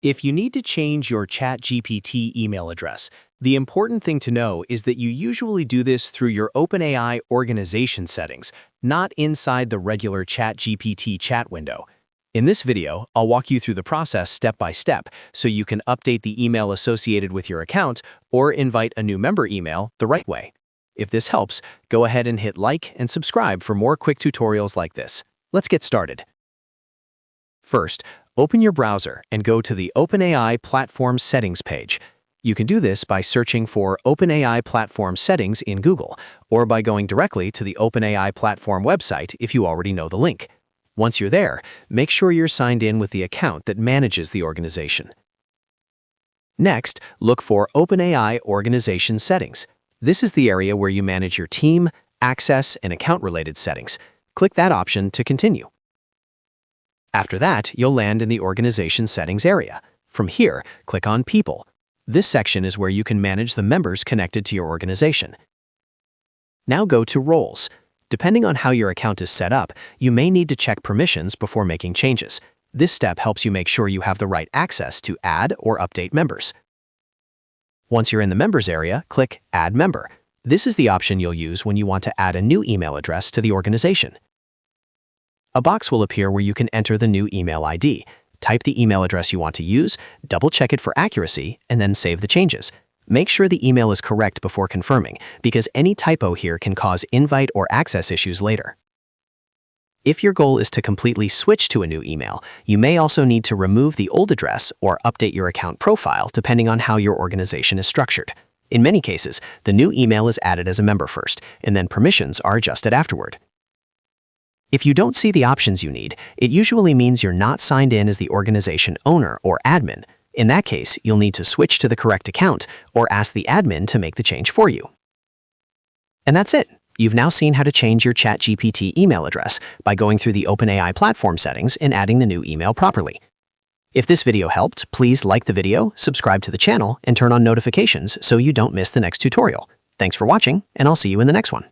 If you need to change your ChatGPT email address, the important thing to know is that you usually do this through your OpenAI organization settings, not inside the regular ChatGPT chat window. In this video, I'll walk you through the process step by step so you can update the email associated with your account or invite a new member email the right way. If this helps, go ahead and hit like and subscribe for more quick tutorials like this. Let's get started. First, open your browser and go to the OpenAI Platform Settings page. You can do this by searching for OpenAI Platform Settings in Google, or by going directly to the OpenAI Platform website if you already know the link. Once you're there, make sure you're signed in with the account that manages the organization. Next, look for OpenAI Organization Settings. This is the area where you manage your team, access, and account-related settings. Click that option to continue. After that, you'll land in the Organization Settings area. From here, click on People. This section is where you can manage the members connected to your organization. Now go to Roles. Depending on how your account is set up, you may need to check permissions before making changes. This step helps you make sure you have the right access to add or update members. Once you're in the Members area, click Add Member. This is the option you'll use when you want to add a new email address to the organization. A box will appear where you can enter the new email ID. Type the email address you want to use, double-check it for accuracy, and then save the changes. Make sure the email is correct before confirming, because any typo here can cause invite or access issues later. If your goal is to completely switch to a new email, you may also need to remove the old address or update your account profile depending on how your organization is structured. In many cases, the new email is added as a member first, and then permissions are adjusted afterward. If you don't see the options you need, it usually means you're not signed in as the organization owner or admin. In that case, you'll need to switch to the correct account or ask the admin to make the change for you. And that's it. You've now seen how to change your ChatGPT email address by going through the OpenAI platform settings and adding the new email properly. If this video helped, please like the video, subscribe to the channel, and turn on notifications so you don't miss the next tutorial. Thanks for watching, and I'll see you in the next one.